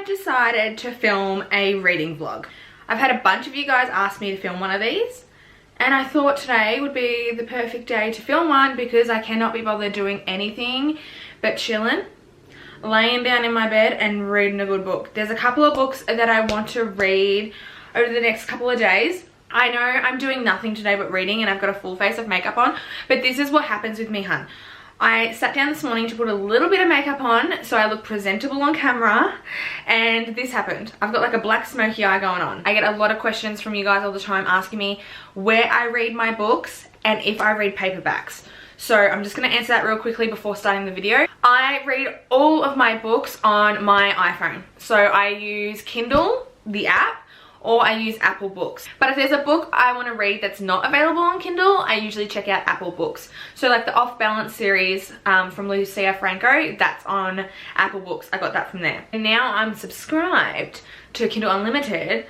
I've decided to film a reading vlog. I've had a bunch of you guys ask me to film one of these, and I thought today would be the perfect day to film one because I cannot be bothered doing anything but chilling, laying down in my bed and reading a good book. There's a couple of books that I want to read over the next couple of days. I know I'm doing nothing today but reading and I've got a full face of makeup on, but this is what happens with me, hun. I sat down this morning to put a little bit of makeup on so I look presentable on camera, and this happened. I've got like a black smoky eye going on. I get a lot of questions from you guys all the time asking me where I read my books and if I read paperbacks. So I'm just going to answer that real quickly before starting the video. I read all of my books on my iPhone. So I use Kindle, the app, or I use Apple Books. But if there's a book I want to read that's not available on Kindle, I usually check out Apple Books. So like the Off Balance series from Lucia Franco, that's on Apple Books. I got that from there. And now I'm subscribed to Kindle Unlimited.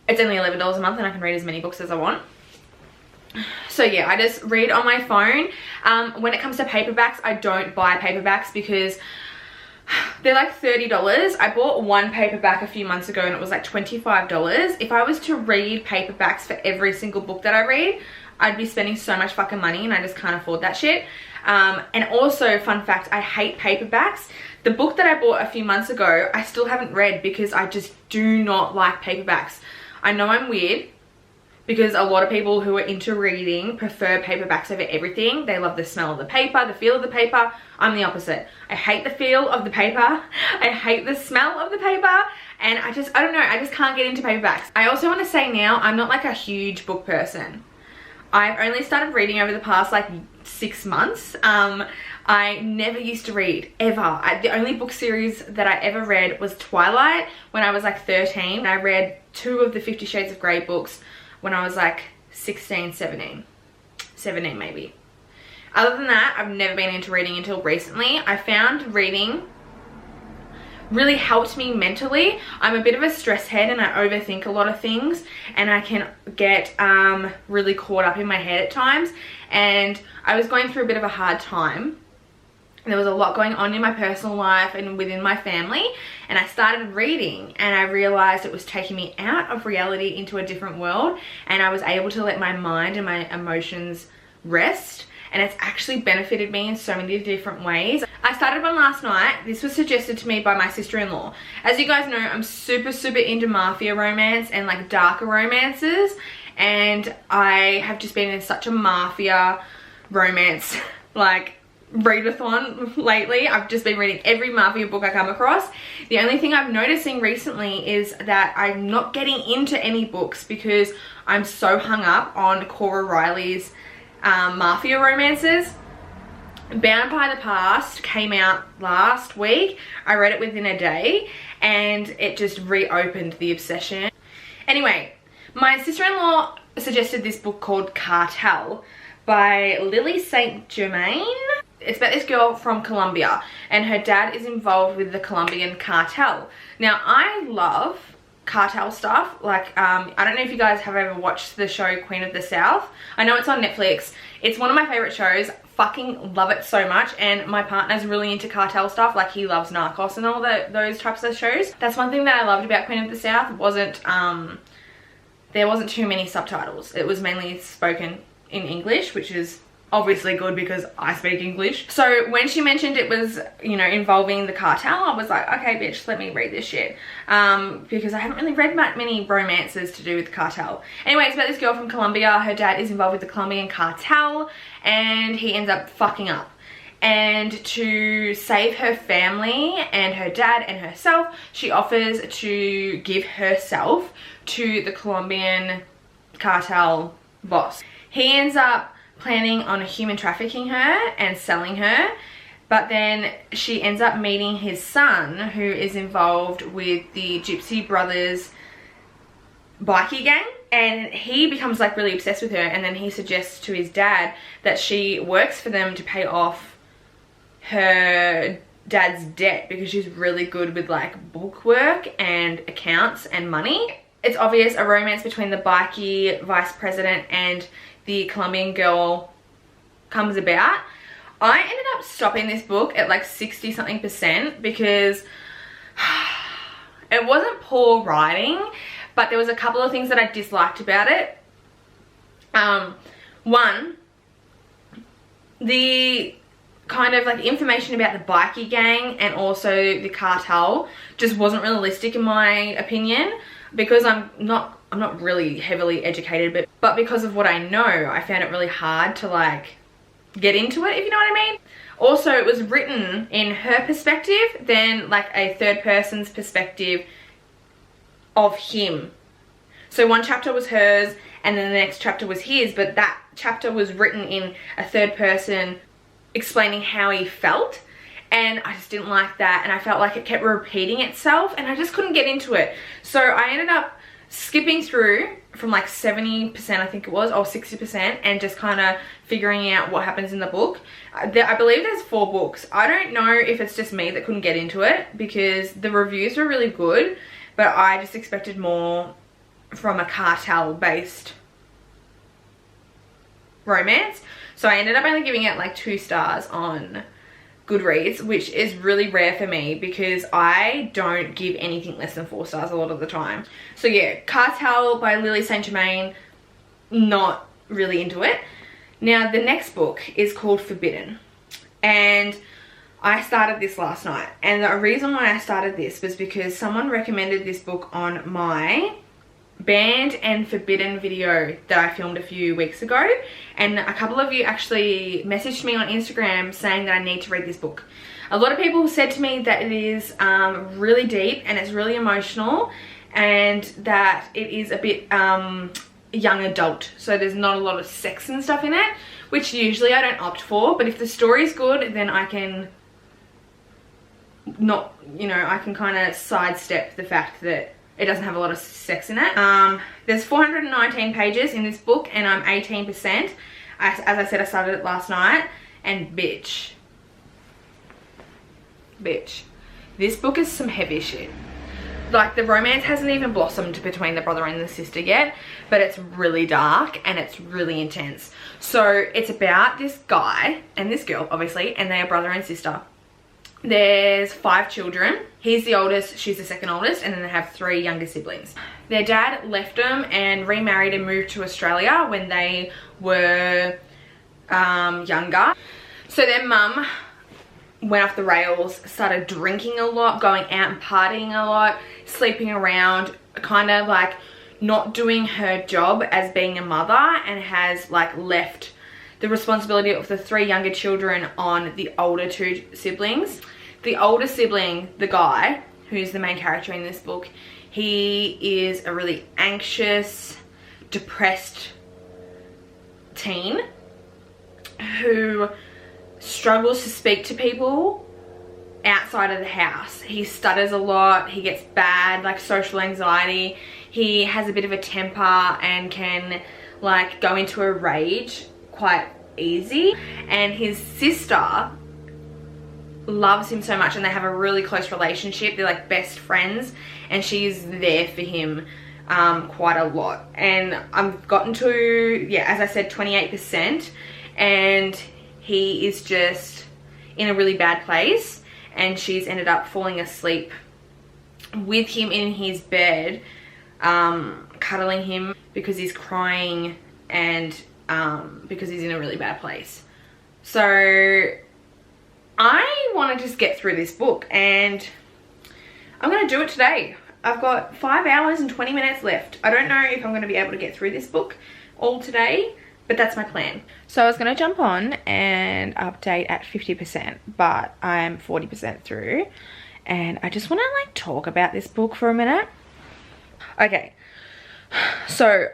It's only $11 a month and I can read as many books as I want. So yeah, I just read on my phone. When it comes to paperbacks, I don't buy paperbacks because they're like $30. I bought one paperback a few months ago and it was like $25. If I was to read paperbacks for every single book that I read, I'd be spending so much fucking money and I just can't afford that shit. And also, fun fact, I hate paperbacks. The book that I bought a few months ago, I still haven't read because I just do not like paperbacks. I know I'm weird, because a lot of people who are into reading prefer paperbacks over everything. They love the smell of the paper, the feel of the paper. I'm the opposite. I hate the feel of the paper. I hate the smell of the paper. And I don't know, I just can't get into paperbacks. I also want to say now, I'm not like a huge book person. I've only started reading over the past like 6 months. I never used to read, ever. The only book series that I ever read was Twilight when I was like 13. I read 2 of the 50 Shades of Grey books when I was like 16, 17 maybe. Other than that, I've never been into reading until recently. I found reading really helped me mentally. I'm a bit of a stress head and I overthink a lot of things and I can get really caught up in my head at times, and I was going through a bit of a hard time. There was a lot going on in my personal life and within my family, and I started reading and I realized it was taking me out of reality into a different world, and I was able to let my mind and my emotions rest, and it's actually benefited me in so many different ways. I started one last night. This was suggested to me by my sister-in-law. As you guys know, I'm super into mafia romance and like darker romances, and I have just been in such a mafia romance like readathon lately. I've just been reading every mafia book I come across. The only thing I'm noticing recently is that I'm not getting into any books because I'm so hung up on Cora Riley's mafia romances. Bound by the Past came out last week. I read it within a day and it just reopened the obsession. Anyway, my sister-in-law suggested this book called Cartel by Lily St. Germain. It's about this girl from Colombia and her dad is involved with the Colombian cartel. Now, I love cartel stuff. Like, I don't know if you guys have ever watched the show Queen of the South. I know it's on Netflix. It's one of my favorite shows. Fucking love it so much, and my partner's really into cartel stuff. Like, he loves Narcos and all those types of shows. That's one thing that I loved about Queen of the South. There wasn't too many subtitles. It was mainly spoken in English, which is obviously good because I speak English. So when she mentioned it was, you know, involving the cartel, I was like, okay bitch, let me read this shit. Because I haven't really read many romances to do with the cartel. Anyway, it's about this girl from Colombia. Her dad is involved with the Colombian cartel and he ends up fucking up. And to save her family and her dad and herself, she offers to give herself to the Colombian cartel boss. He ends up planning on human trafficking her and selling her, but then she ends up meeting his son, who is involved with the Gypsy Brothers bikie gang, and he becomes like really obsessed with her, and then he suggests to his dad that she works for them to pay off her dad's debt because she's really good with like bookwork and accounts and money. It's obvious a romance between the bikie vice president and the Colombian girl comes about. I ended up stopping this book at like 60 something% because It wasn't poor writing, but there was a couple of things that I disliked about it. One, the kind of like information about the bikie gang and also the cartel just wasn't realistic in my opinion, because I'm not really heavily educated, but because of what I know, I found it really hard to like get into it, if you know what I mean. Also, it was written in her perspective, then like a third person's perspective of him. So one chapter was hers and then the next chapter was his, but that chapter was written in a third person explaining how he felt, and I just didn't like that, and I felt like it kept repeating itself and I just couldn't get into it. So I ended up skipping through from like 70% I think it was, or 60%, and just kind of figuring out what happens in the book. I believe there's 4 books. I don't know if it's just me that couldn't get into it, because the reviews were really good, but I just expected more from a cartel based romance. So I ended up only giving it like 2 stars on Goodreads, which is really rare for me because I don't give anything less than 4 stars a lot of the time. So yeah, Cartel by Lily St. Germain, not really into it. Now the next book is called Forbidden, and I started this last night, and the reason why I started this was because someone recommended this book on my Banned and Forbidden video that I filmed a few weeks ago, and a couple of you actually messaged me on Instagram saying that I need to read this book. A lot of people said to me that it is really deep and it's really emotional, and that it is a bit young adult, so there's not a lot of sex and stuff in it, which usually I don't opt for, but if the story's good then I can not, you know, I can kind of sidestep the fact that it doesn't have a lot of sex in it. There's 419 pages in this book and I'm 18%. As I said, I started it last night, and bitch, this book is some heavy shit. Like, the romance hasn't even blossomed between the brother and the sister yet, but it's really dark and it's really intense. So it's about this guy and this girl, obviously, and they are brother and sister. There's 5 children. He's the oldest, she's the second oldest, and then they have 3 younger siblings. Their dad left them and remarried and moved to Australia when they were younger. So their mum went off the rails, started drinking a lot, going out and partying a lot, sleeping around, kind of like not doing her job as being a mother, and has like left the responsibility of the 3 younger children on the older 2 siblings. The older sibling, the guy, who's the main character in this book, he is a really anxious, depressed teen who struggles to speak to people outside of the house. He stutters a lot, he gets bad, like social anxiety, he has a bit of a temper and can like go into a rage quite easy, and his sister loves him so much and they have a really close relationship. They're like best friends, and she's there for him quite a lot. And I've gotten to, yeah, as I said, 28%, and he is just in a really bad place, and she's ended up falling asleep with him in his bed, cuddling him because he's crying and because he's in a really bad place. So I want to just get through this book, and I'm going to do it today. I've got 5 hours and 20 minutes left. I don't know if I'm going to be able to get through this book all today, but that's my plan. So I was going to jump on and update at 50%, but I'm 40% through, and I just want to like talk about this book for a minute. Okay, so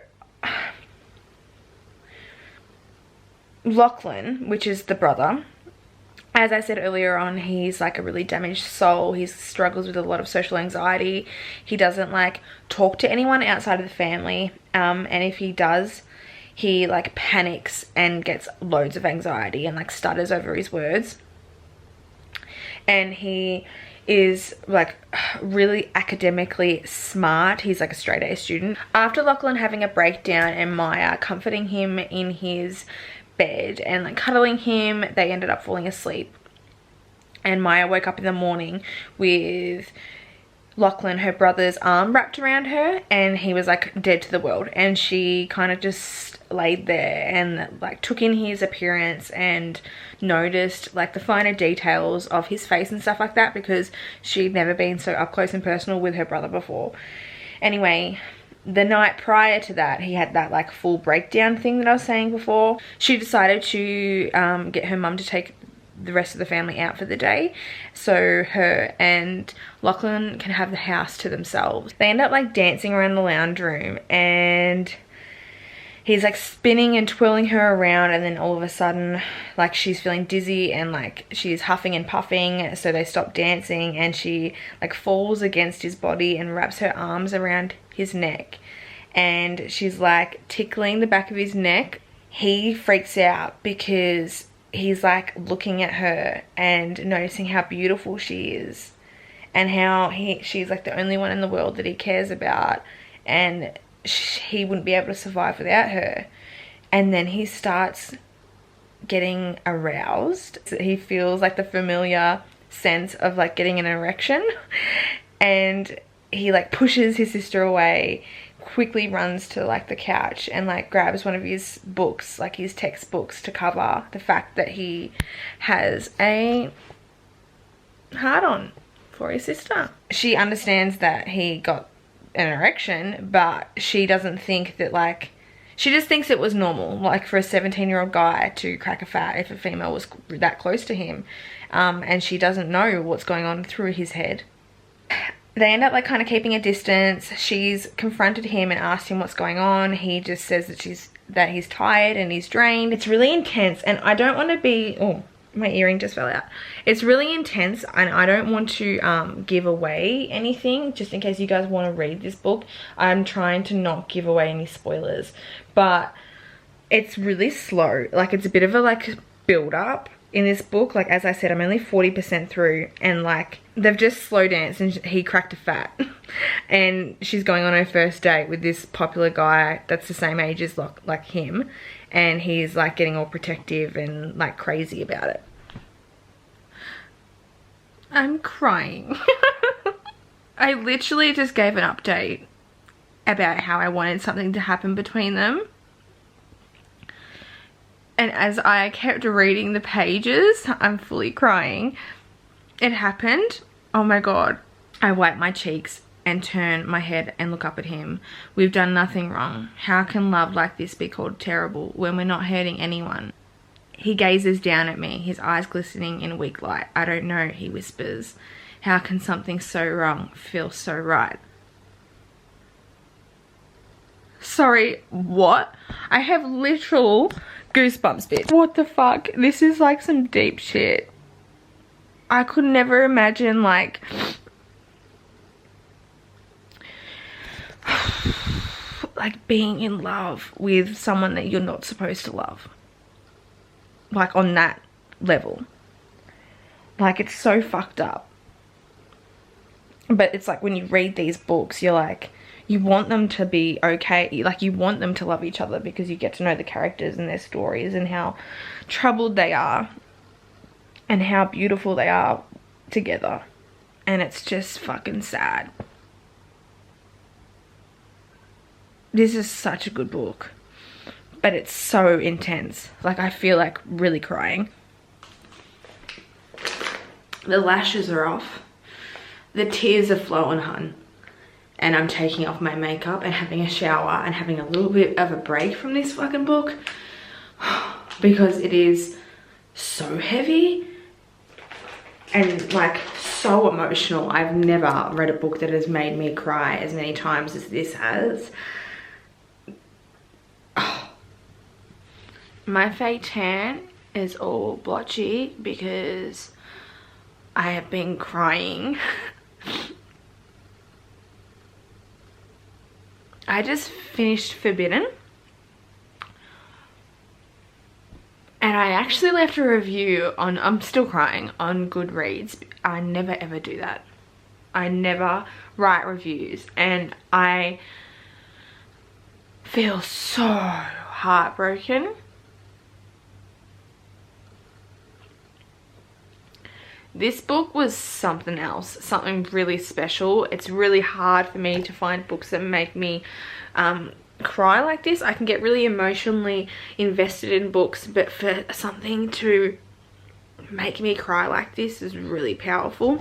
Lachlan, which is the brother, as I said earlier on, he's like a really damaged soul. He struggles with a lot of social anxiety. He doesn't like talk to anyone outside of the family, and if he does, he like panics and gets loads of anxiety and like stutters over his words. And he is like really academically smart. He's like a straight A student. After Lachlan having a breakdown and Maya comforting him in his bed and like cuddling him, they ended up falling asleep, and Maya woke up in the morning with Lachlan, her brother's arm wrapped around her, and he was like dead to the world, and she kind of just laid there and like took in his appearance and noticed like the finer details of his face and stuff like that, because she'd never been so up close and personal with her brother before. Anyway, the night prior to that, he had that like full breakdown thing that I was saying before. She decided to get her mum to take the rest of the family out for the day, so her and Lachlan can have the house to themselves. They end up like dancing around the lounge room, and he's like spinning and twirling her around, and then all of a sudden like she's feeling dizzy and like she's huffing and puffing, so they stop dancing, and she like falls against his body and wraps her arms around his neck, and she's like tickling the back of his neck. He freaks out because he's like looking at her and noticing how beautiful she is, and how she's like the only one in the world that he cares about, and he wouldn't be able to survive without her. And then he starts getting aroused. He feels like the familiar sense of like getting an erection, and he like pushes his sister away, quickly runs to like the couch and like grabs one of his books, like his textbooks, to cover the fact that he has a hard on for his sister. She understands that he got an erection, but she doesn't think that like, she just thinks it was normal, like for a 17-year-old guy to crack a fat if a female was that close to him, and she doesn't know what's going on through his head. They end up like kind of keeping a distance. She's confronted him and asked him what's going on. He just says that he's tired and he's drained. It's really intense, and I don't want to be, oh, my earring just fell out. It's really intense, and I don't want to give away anything, just in case you guys want to read this book. I'm trying to not give away any spoilers, but it's really slow. Like, it's a bit of a like build up in this book. Like, as I said, I'm only 40% through, and like they've just slow danced and he cracked a fat and she's going on her first date with this popular guy that's the same age as like him, and he's like getting all protective and like crazy about it. I'm crying. I literally just gave an update about how I wanted something to happen between them, and as I kept reading the pages, I'm fully crying. It happened. Oh my god. I wipe my cheeks and turn my head and look up at him. We've done nothing wrong. How can love like this be called terrible when we're not hurting anyone? He gazes down at me, his eyes glistening in weak light. I don't know, he whispers. How can something so wrong feel so right? Sorry, what? I have literal goosebumps, bitch. What the fuck? This is like some deep shit. I could never imagine like being in love with someone that you're not supposed to love, like on that level. Like, it's so fucked up. But it's like when you read these books, you're like, you want them to be okay, like you want them to love each other, because you get to know the characters and their stories and how troubled they are and how beautiful they are together. And it's just fucking sad. This is such a good book, but it's so intense. Like, I feel like really crying. The lashes are off. The tears are flowing, hun. And I'm taking off my makeup and having a shower and having a little bit of a break from this fucking book, because it is so heavy and like so emotional. I've never read a book that has made me cry as many times as this has. My fake tan is all blotchy because I have been crying. I just finished Forbidden, and I actually left a review on, I'm still crying, on Goodreads. I never ever do that. I never write reviews, and I feel so heartbroken. This book was something else, something really special. It's really hard for me to find books that make me cry like this. I can get really emotionally invested in books, but for something to make me cry like this is really powerful.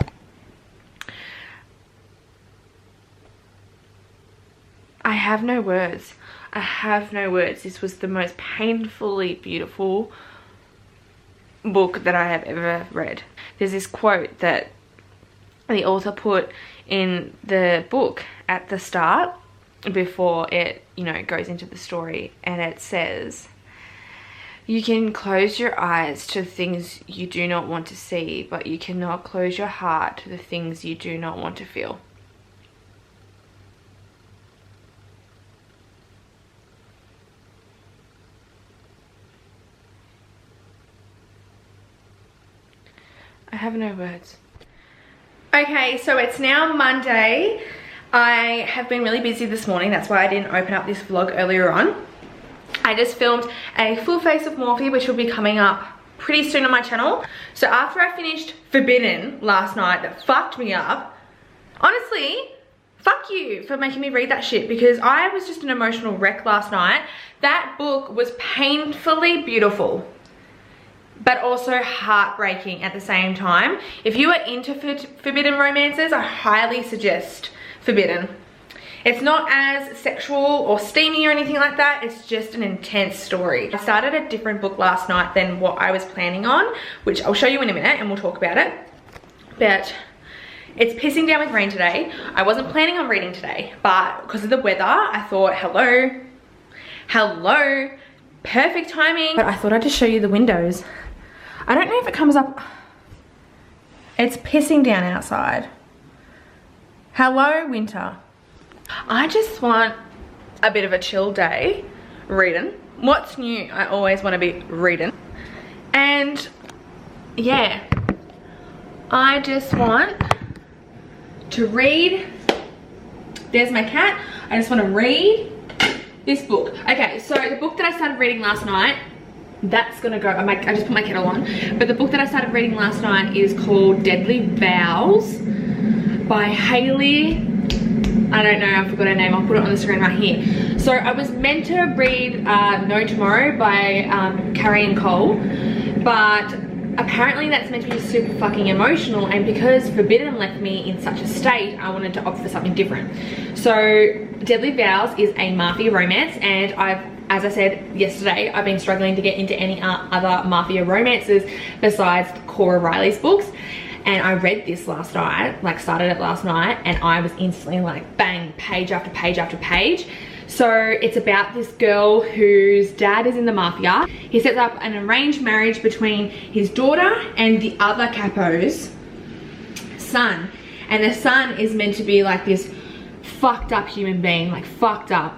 I have no words. I have no words. This was the most painfully beautiful book that I have ever read. There's this quote that the author put in the book at the start before it, you know, goes into the story, and it says, "You can close your eyes to things you do not want to see, but you cannot close your heart to the things you do not want to feel." I have no words. Okay, so it's now Monday. I have been really busy this morning. That's why I didn't open up this vlog earlier on. I just filmed a full face of Morphe, which will be coming up pretty soon on my channel. So after I finished Forbidden last night, that fucked me up. Honestly, fuck you for making me read that shit, because I was just an emotional wreck last night. That book was painfully beautiful, but also heartbreaking at the same time. If you are into forbidden romances, I highly suggest Forbidden. It's not as sexual or steamy or anything like that. It's just an intense story. I started a different book last night than what I was planning on, which I'll show you in a minute and we'll talk about it. But it's pissing down with rain today. I wasn't planning on reading today, but because of the weather, I thought, hello, perfect timing. But I thought I'd just show you the windows. I don't know if it comes up. It's pissing down outside. Hello, winter. I just want a bit of a chill day reading. What's new? I always want to be reading. And yeah, I just want to read. There's my cat. I just want to read this book. Okay, so the book that I started reading last night, that's gonna go. I just put my kettle on. But the book that I started reading last night is called Deadly Vows by Hayley. I don't know, I forgot her name. I'll put it on the screen right here. So I was meant to read No Tomorrow by Carrie and Cole, but apparently that's meant to be super fucking emotional, and because Forbidden left me in such a state, I wanted to opt for something different. So Deadly Vows is a mafia romance, and as I said yesterday, I've been struggling to get into any other mafia romances besides Cora Riley's books. And I read this last night, like started it last night, and I was instantly like bang, page after page after page. So it's about this girl whose dad is in the mafia. He sets up an arranged marriage between his daughter and the other capo's son. And the son is meant to be like this fucked up human being, like fucked up,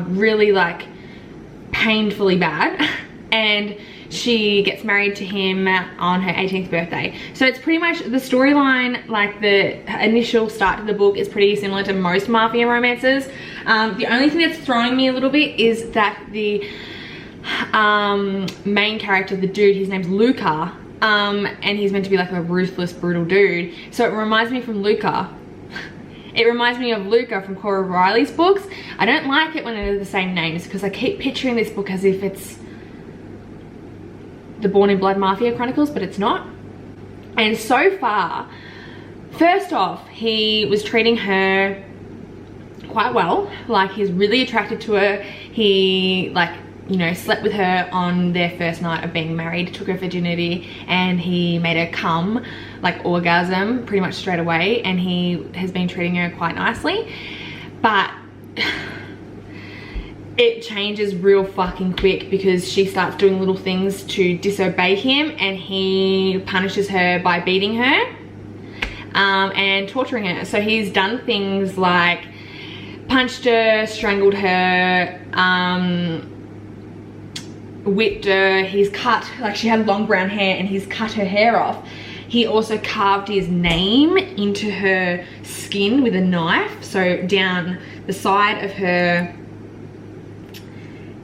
really like painfully bad. And she gets married to him on her 18th birthday. So it's pretty much the storyline, like the initial start to the book is pretty similar to most mafia romances. The only thing that's throwing me a little bit is that the main character, the dude, his name's Luca, and he's meant to be like a ruthless, brutal dude. So it reminds me from Luca. It reminds me of Luca from Cora Riley's books. I don't like it when they're the same names, because I keep picturing this book as if it's the Born in Blood Mafia Chronicles, but it's not. And so far, first off, he was treating her quite well. Like, he's really attracted to her. He, like, you know, slept with her on their first night of being married, took her virginity, and he made her come, like orgasm, pretty much straight away. And he has been treating her quite nicely. But it changes real fucking quick, because she starts doing little things to disobey him, and he punishes her by beating her and torturing her. So he's done things like punched her, strangled her, whipped her. He's cut, like she had long brown hair, and he's cut her hair off. He also carved his name into her skin with a knife. So down the side of her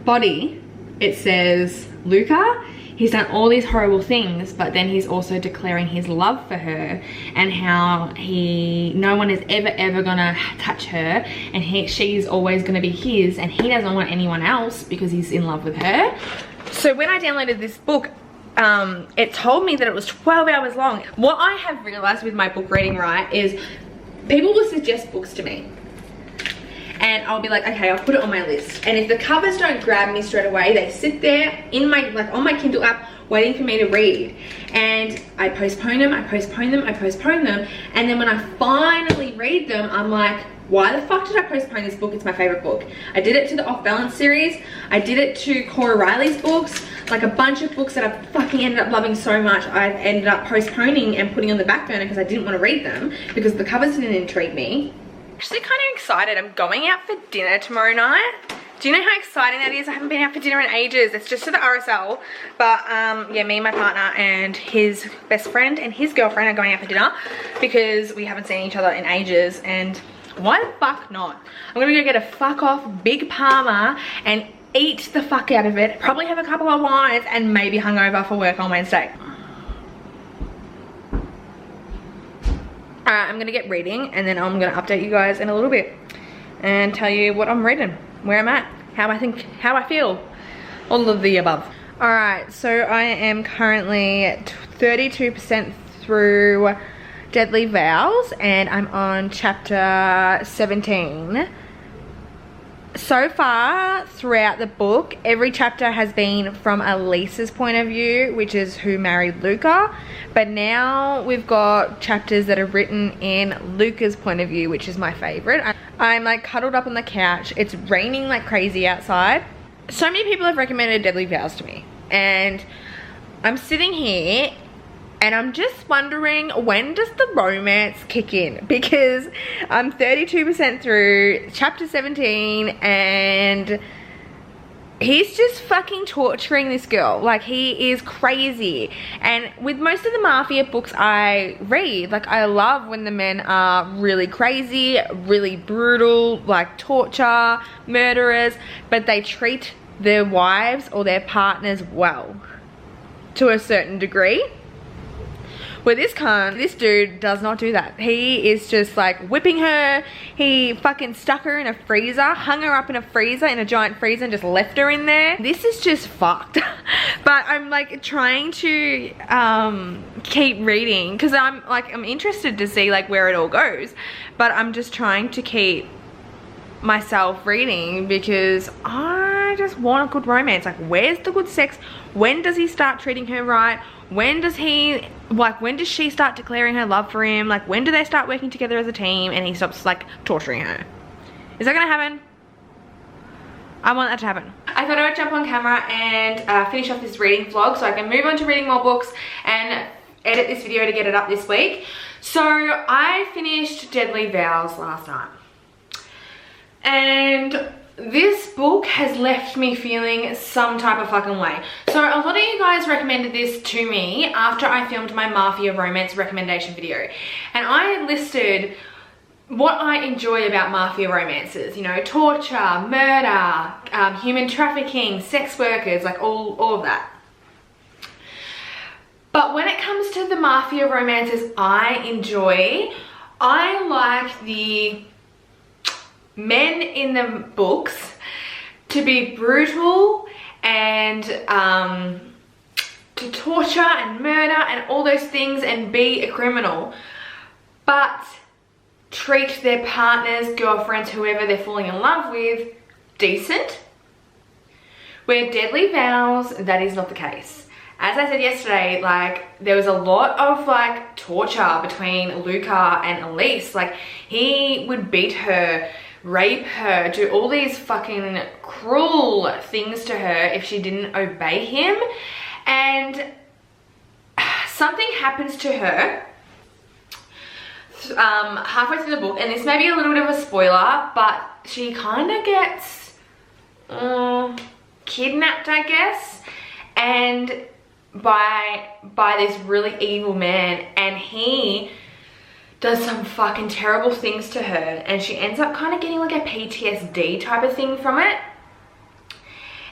body, it says Luca. he's done all these horrible things, but then he's also declaring his love for her and how no one is ever gonna touch her, and she's always gonna be his, and he doesn't want anyone else because he's in love with her. So when I downloaded this book, it told me that it was 12 hours long. What I have realized with my book reading, right, is people will suggest books to me. And I'll be like, okay, I'll put it on my list. And if the covers don't grab me straight away, they sit there in my, like on my Kindle app, waiting for me to read. And I postpone them, I postpone them, I postpone them. And then when I finally read them, I'm like, why the fuck did I postpone this book? It's my favorite book. I did it to the Off Balance series. I did it to Cora Riley's books. Like a bunch of books that I fucking ended up loving so much, I've ended up postponing and putting on the back burner because I didn't want to read them because the covers didn't intrigue me. Actually kind of excited. I'm going out for dinner tomorrow night. Do you know how exciting that is? I haven't been out for dinner in ages. It's just to the RSL. But yeah, me and my partner and his best friend and his girlfriend are going out for dinner because we haven't seen each other in ages, and why the fuck not? I'm gonna go get a fuck off Big Palmer and eat the fuck out of it. Probably have a couple of wines and maybe hungover for work on Wednesday. Alright, I'm gonna get reading and then I'm gonna update you guys in a little bit and tell you what I'm reading, where I'm at, how I think, how I feel, all of the above. Alright, so I am currently 32% through Deadly Vows and I'm on chapter 17. So far throughout the book, every chapter has been from Elise's point of view, which is who married Luca, but now we've got chapters that are written in Luca's point of view, which is my favorite. I'm like cuddled up on the couch. It's raining like crazy outside. So many people have recommended Deadly Vows to me, and I'm sitting here and I'm just wondering, when does the romance kick in? Because I'm 32% through chapter 17 and he's just fucking torturing this girl. Like, he is crazy. And with most of the mafia books I read, like, I love when the men are really crazy, really brutal, like torture, murderers, but they treat their wives or their partners well to a certain degree. Where this dude does not do that. He is just like whipping her. He fucking stuck her in a freezer, hung her up in a freezer, in a giant freezer, and just left her in there. This is just fucked. But I'm like trying to keep reading because I'm interested to see like where it all goes. But I'm just trying to keep myself reading because I just want a good romance. Like, where's the good sex? When does he start treating her right? When does she start declaring her love for him? Like, when do they start working together as a team and he stops like torturing her? Is that gonna happen? I want that to happen. I thought I would jump on camera and finish off this reading vlog so I can move on to reading more books and edit this video to get it up this week. So I finished Deadly Vows last night. And this book has left me feeling some type of fucking way. So a lot of you guys recommended this to me after I filmed my Mafia romance recommendation video. And I listed what I enjoy about Mafia romances. You know, torture, murder, human trafficking, sex workers, like all of that. But when it comes to the Mafia romances I enjoy, I like the men in the books to be brutal and to torture and murder and all those things and be a criminal, but treat their partners, girlfriends, whoever they're falling in love with, decent. Where Deadly Vows, that is not the case. As I said yesterday, like, there was a lot of like torture between Luca and Elise. Like, he would beat her, rape her, do all these fucking cruel things to her if she didn't obey him. And something happens to her halfway through the book, and this may be a little bit of a spoiler, but she kind of gets kidnapped, I guess, and by this really evil man, and he does some fucking terrible things to her, and she ends up kind of getting like a PTSD type of thing from it.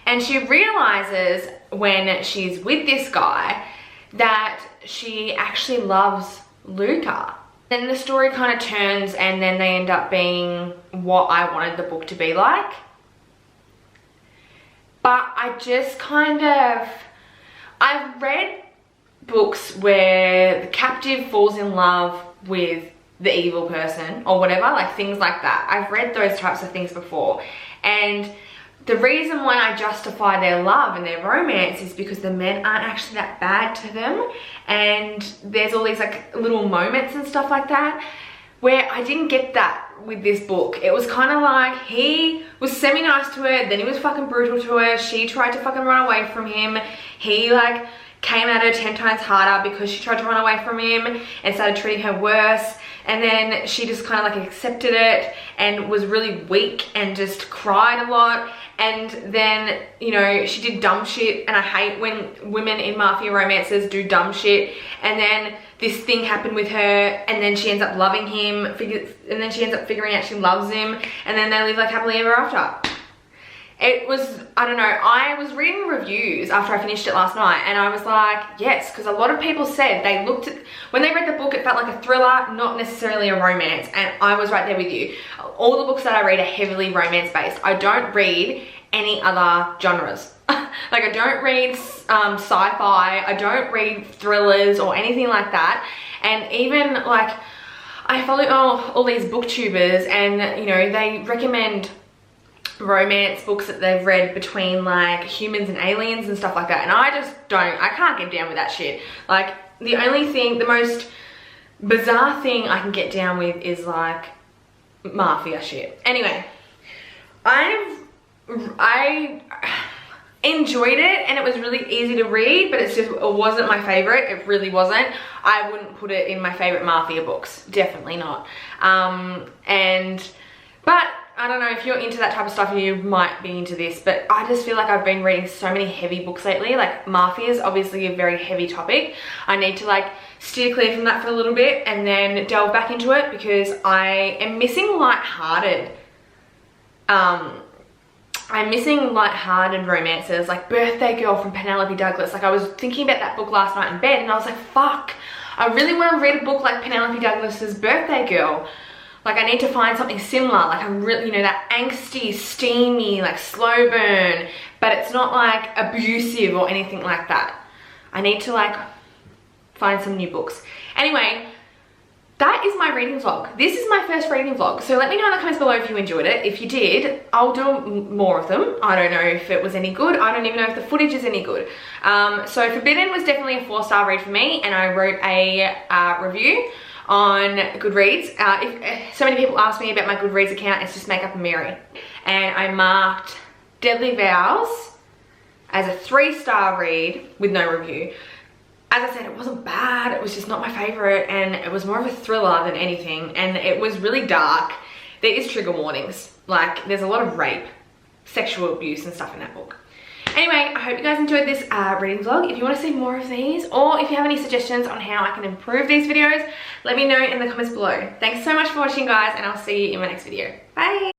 And she realizes when she's with this guy that she actually loves Luca. Then the story kind of turns and then they end up being what I wanted the book to be like. But I just I've read books where the captive falls in love with the evil person or whatever, like things like that. I've read those types of things before, and the reason why I justify their love and their romance is because the men aren't actually that bad to them, and there's all these like little moments and stuff like that where I didn't get that with this book. It was kind of like he was semi-nice to her, then he was fucking brutal to her, she tried to fucking run away from him, he like came at her 10 times harder because she tried to run away from him and started treating her worse, and then she just kind of like accepted it and was really weak and just cried a lot. And then, you know, she did dumb shit, and I hate when women in mafia romances do dumb shit. And then this thing happened with her, and then she ends up loving him, and then she ends up figuring out she loves him, and then they live like happily ever after. It was, I don't know, I was reading reviews after I finished it last night, and I was like, yes, because a lot of people said they looked at, when they read the book, it felt like a thriller, not necessarily a romance, and I was right there with you. All the books that I read are heavily romance-based. I don't read any other genres. Like, I don't read sci-fi, I don't read thrillers or anything like that, and even, like, I follow all these booktubers, and, you know, they recommend romance books that they've read between like humans and aliens and stuff like that, and I can't get down with that shit. Like, the most bizarre thing I can get down with is like mafia shit. Anyway, I enjoyed it, and it was really easy to read, but it wasn't my favorite. It really wasn't. I wouldn't put it in my favorite mafia books, definitely not. But I don't know, if you're into that type of stuff, you might be into this, but I just feel like I've been reading so many heavy books lately. Like, mafia is obviously a very heavy topic. I need to like steer clear from that for a little bit and then delve back into it, because I am missing lighthearted romances, like Birthday Girl from Penelope Douglas. Like, I was thinking about that book last night in bed, and I was like, fuck, I really want to read a book like Penelope Douglas's Birthday Girl. Like, I need to find something similar. Like, I'm really, you know, that angsty, steamy, like slow burn, but it's not like abusive or anything like that. I need to like find some new books. Anyway, that is my reading vlog. This is my first reading vlog. So let me know in the comments below if you enjoyed it. If you did, I'll do more of them. I don't know if it was any good. I don't even know if the footage is any good. So Forbidden was definitely a 4-star read for me, and I wrote a review on Goodreads. If so many people ask me about my Goodreads account, it's just Makeup and Mary. And I marked Deadly Vows as a 3-star read with no review. As I said, it wasn't bad, it was just not my favorite, and it was more of a thriller than anything, and it was really dark. There is trigger warnings, like there's a lot of rape, sexual abuse and stuff in that book. Anyway, I hope you guys enjoyed this reading vlog. If you want to see more of these, or if you have any suggestions on how I can improve these videos, let me know in the comments below. Thanks so much for watching, guys, and I'll see you in my next video. Bye!